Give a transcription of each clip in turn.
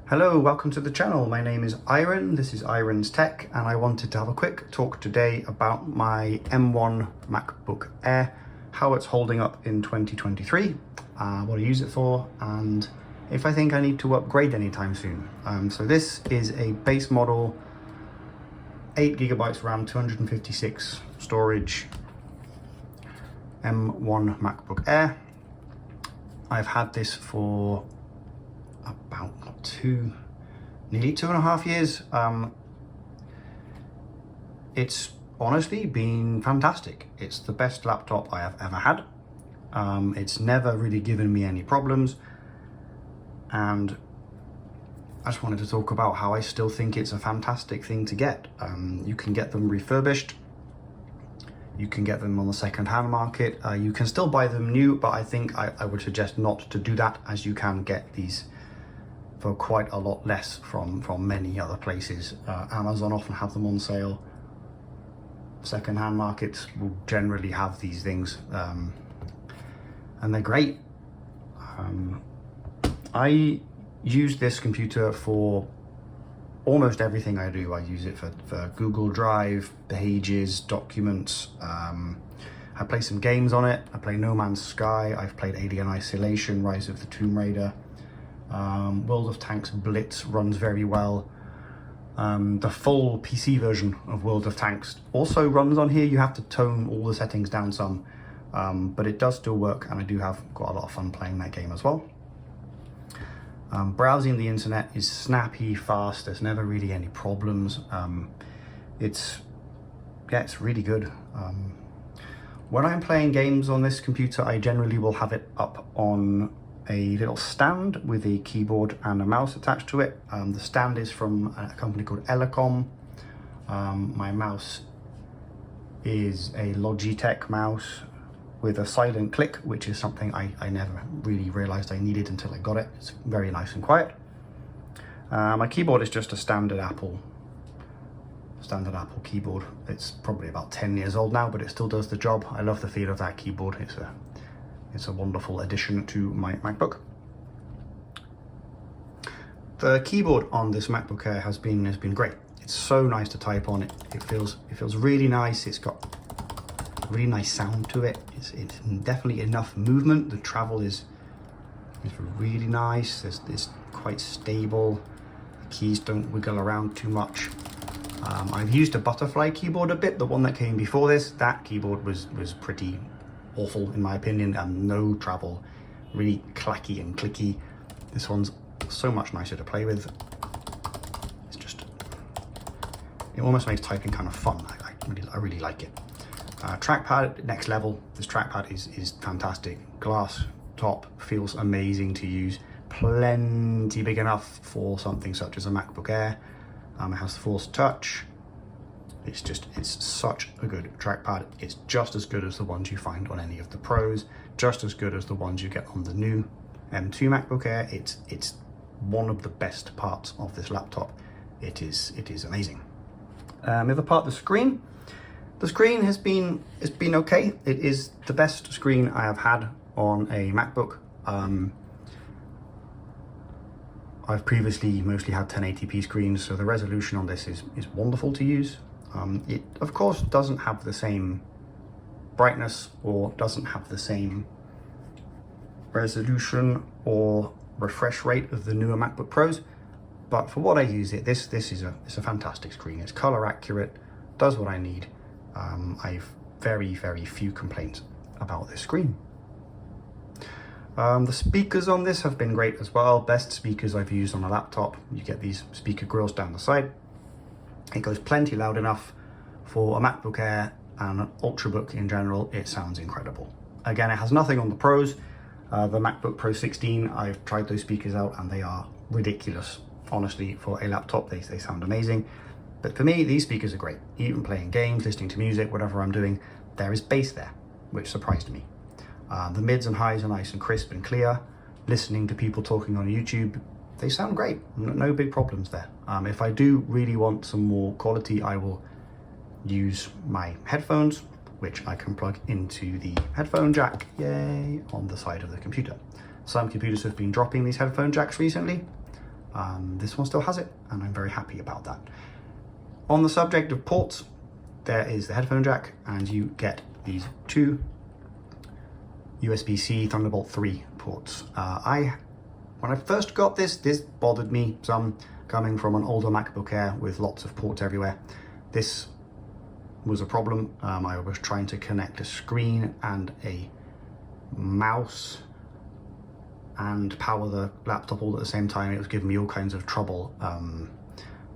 Hello, welcome to the channel. My name is Iron, this is Iron's Tech, and I wanted to have a quick talk today about my M1 MacBook Air, how it's holding up in 2023, what I use it for, and if I think I need to upgrade anytime soon. So this is a base model, 8GB RAM, 256 storage, M1 MacBook Air. I've had this for about nearly 2.5 years. It's honestly been fantastic. It's the best laptop I have ever had. It's never really given me any problems, and I just wanted to talk about how I still think it's a fantastic thing to get. You can get them refurbished, you can get them on the second-hand market, you can still buy them new, but I think I would suggest not to do that, as you can get these for quite a lot less from many other places. Amazon often have them on sale. Second-hand markets will generally have these things, and they're great. I use this computer for almost everything I do. I use it for Google Drive, Pages, documents. I play some games on it. I play No Man's Sky. I've played Alien Isolation, Rise of the Tomb Raider. World of Tanks Blitz runs very well. The full PC version of World of Tanks also runs on here. You have to tone all the settings down some, but it does still work, and I do have quite a lot of fun playing that game as well. Browsing the internet is snappy, fast. There's never really any problems. It's really good. When I'm playing games on this computer, I generally will have it up on a little stand with a keyboard and a mouse attached to it. The stand is from a company called Elecom. My mouse is a Logitech mouse with a silent click, which is something I never really realized I needed until I got it. It's very nice and quiet. My keyboard is just a standard Apple keyboard. It's probably about 10 years old now, but it still does the job. I love the feel of that keyboard. It's a wonderful addition to my MacBook. The keyboard on this MacBook Air has been great. It's so nice to type on. It feels really nice. It's got a really nice sound to it. It's definitely enough movement. The travel is really nice. It's quite stable. The keys don't wiggle around too much. I've used a butterfly keyboard a bit. The one that came before this, that keyboard was pretty awful in my opinion, and no travel, really clacky and clicky. This one's so much nicer to play with. It almost makes typing kind of fun. I really like it. Trackpad, next level. This trackpad is fantastic. Glass top, feels amazing to use. Plenty big enough for something such as a MacBook Air. It has Force Touch. It's such a good trackpad. It's just as good as the ones you find on any of the Pros, just as good as the ones you get on the new M2 MacBook Air. It's one of the best parts of this laptop. It is amazing. The other part, the screen. The screen has been okay. It is the best screen I have had on a MacBook. I've previously mostly had 1080p screens, so the resolution on this is wonderful to use. It, of course, doesn't have the same brightness or doesn't have the same resolution or refresh rate of the newer MacBook Pros, but for what I use it, this is a fantastic screen. It's color accurate, does what I need. I've very few complaints about this screen. The speakers on this have been great as well. Best speakers I've used on a laptop. You get these speaker grills down the side. It goes plenty loud enough for a MacBook Air and an Ultrabook in general. It sounds incredible. Again, it has nothing on the Pros. The MacBook Pro 16, I've tried those speakers out and they are ridiculous. Honestly, for a laptop, they sound amazing. But for me, these speakers are great. Even playing games, listening to music, whatever I'm doing, there is bass there, which surprised me. The mids and highs are nice and crisp and clear. Listening to people talking on YouTube, they sound great. No big problems there. If I do really want some more quality, I will use my headphones, which I can plug into the headphone jack, yay, on the side of the computer. Some computers have been dropping these headphone jacks recently. This one still has it, and I'm very happy about that. On the subject of ports, there is the headphone jack, and you get these two USB-C Thunderbolt 3 ports. When I first got this bothered me some, coming from an older MacBook Air with lots of ports everywhere. This was a problem. I was trying to connect a screen and a mouse and power the laptop all at the same time. It was giving me all kinds of trouble.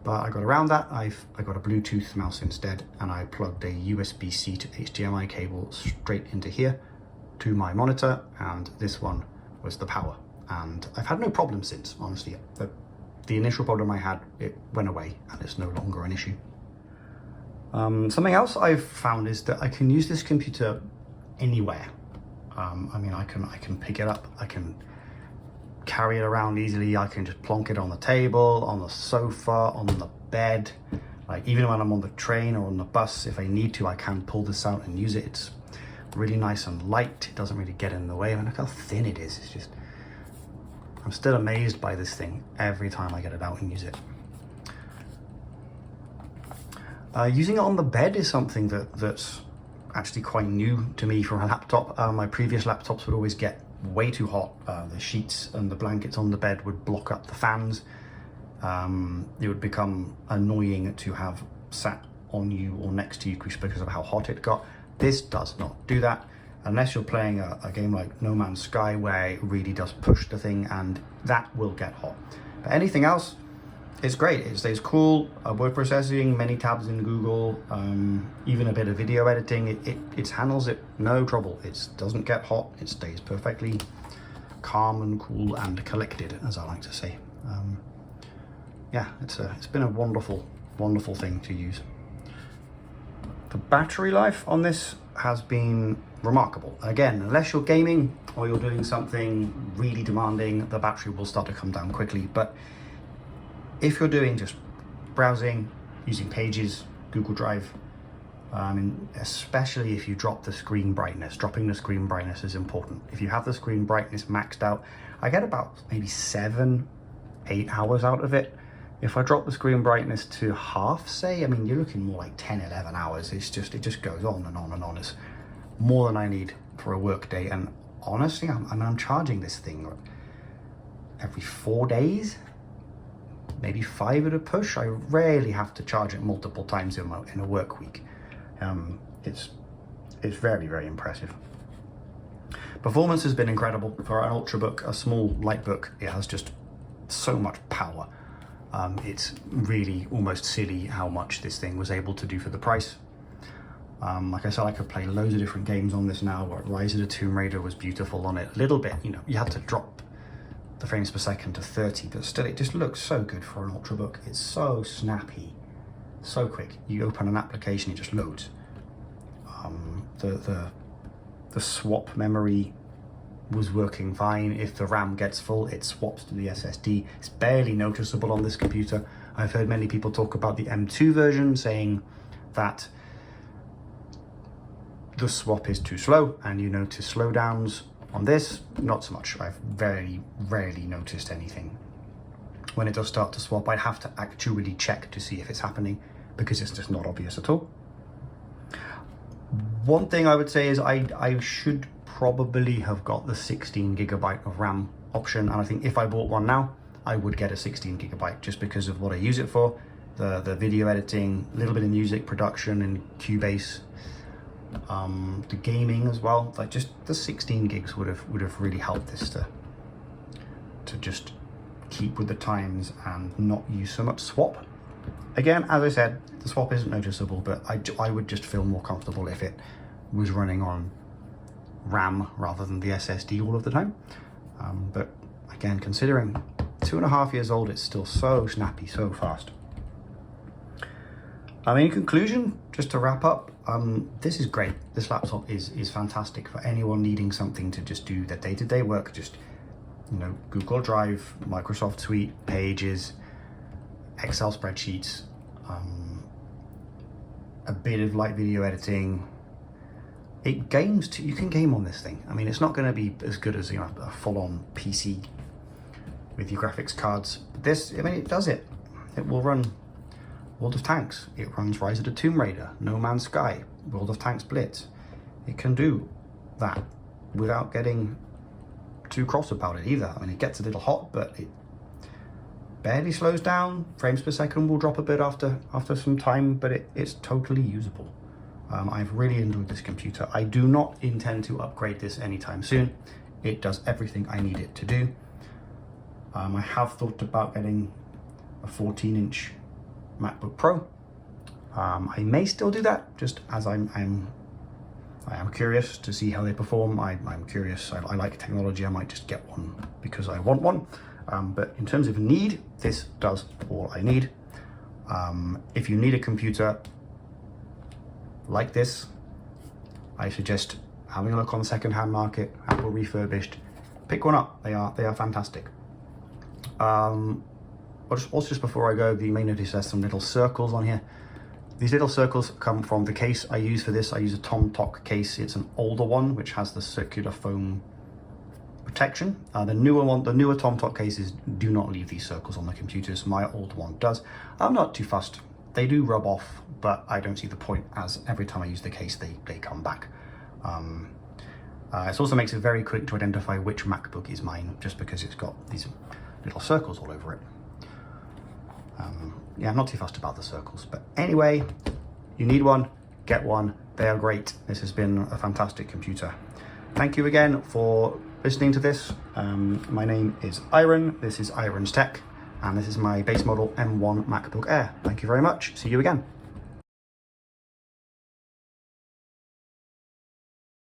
But I got around that. I got a Bluetooth mouse instead, and I plugged a USB-C to HDMI cable straight into here to my monitor, and this one was the power. And I've had no problem since, honestly. The initial problem I had, it went away, and it's no longer an issue. Something else I've found is that I can use this computer anywhere. I mean, I can pick it up, I can carry it around easily, I can just plonk it on the table, on the sofa, on the bed. Like, even when I'm on the train or on the bus, if I need to, I can pull this out and use it. It's really nice and light. It doesn't really get in the way. I mean, look how thin it is. It's just, I'm still amazed by this thing every time I get it out and use it. Using it on the bed is something that's actually quite new to me for a laptop. My previous laptops would always get way too hot. The sheets and the blankets on the bed would block up the fans. It would become annoying to have sat on you or next to you because of how hot it got. This does not do that, unless you're playing a game like No Man's Sky, where it really does push the thing, and that will get hot. But anything else, it's great. It stays cool. Word processing, many tabs in Google, even a bit of video editing. It handles it no trouble. It doesn't get hot. It stays perfectly calm and cool and collected, as I like to say. Yeah, it's been a wonderful thing to use. The battery life on this has been remarkable. Again, unless you're gaming or you're doing something really demanding, the battery will start to come down quickly. But if you're doing just browsing, using Pages, Google Drive, especially if you drop the screen brightness, dropping the screen brightness is important. If you have the screen brightness maxed out, I get about maybe 7-8 hours out of it. If I drop the screen brightness to half, say, I mean, you're looking more like 10-11 hours. It just goes on and on and on. It's more than I need for a work day. And honestly, I'm charging this thing every 4 days, maybe 5 at a push. I rarely have to charge it multiple times in a work week. It's very, very impressive. Performance has been incredible. For an Ultrabook, a small light book, it has just so much power. It's really almost silly how much this thing was able to do for the price. Like I said, I could play loads of different games on this now. Rise of the Tomb Raider was beautiful on it. A little bit, you know, you had to drop the frames per second to 30, but still it just looks so good for an Ultrabook. It's so snappy, so quick. You open an application, it just loads. The swap memory was working fine. If the RAM gets full, it swaps to the SSD. It's barely noticeable on this computer. I've heard many people talk about the M2 version, saying that the swap is too slow and you notice slowdowns. On this, not so much. I've very rarely noticed anything. When it does start to swap, I'd have to actually check to see if it's happening, because it's just not obvious at all. One thing I would say is I should probably have got the 16 gigabyte of RAM option, and I think if I bought one now, I would get a 16 gigabyte just because of what I use it for. The video editing, a little bit of music production and Cubase, the gaming as well. Like, just the 16 gigs would have really helped this to just keep with the times and not use so much swap. Again, as I said, the swap isn't noticeable, but I would just feel more comfortable if it was running on RAM rather than the SSD all of the time. But again, considering 2.5 years old, it's still so snappy, so fast. In conclusion, just to wrap up, this is great. This laptop is fantastic for anyone needing something to just do their day-to-day work. Just, you know, Google Drive, Microsoft Suite, Pages, Excel spreadsheets, a bit of light video editing. It games too. You can game on this thing. I mean, it's not going to be as good as, you know, a full-on PC with your graphics cards. But this, I mean, it does it. It will run World of Tanks. It runs Rise of the Tomb Raider, No Man's Sky, World of Tanks Blitz. It can do that without getting too cross about it either. I mean, it gets a little hot, but it barely slows down. Frames per second will drop a bit after some time, but it's totally usable. I've really enjoyed this computer. I do not intend to upgrade this anytime soon. It does everything I need it to do. I have thought about getting a 14-inch MacBook Pro. I may still do that, just as I am curious to see how they perform. I'm curious. I like technology. I might just get one because I want one. But in terms of need, this does all I need. If you need a computer like this, I suggest having a look on the second-hand market, Apple refurbished. Pick one up. They are fantastic. Also, just before I go, you may notice there's some little circles on here. These little circles come from the case I use for this. I use a Tomtoc case. It's an older one, which has the circular foam protection. The newer Tomtoc cases do not leave these circles on the computers. My old one does. I'm not too fussed. They do rub off, but I don't see the point, as every time I use the case, they come back. It also makes it very quick to identify which MacBook is mine, just because it's got these little circles all over it. Yeah, I'm not too fussed about the circles. But anyway, you need one, get one. They are great. This has been a fantastic computer. Thank you again for listening to this. My name is Iron. This is Iron's Tech, and this is my base model M1 MacBook Air. Thank you very much. See you again.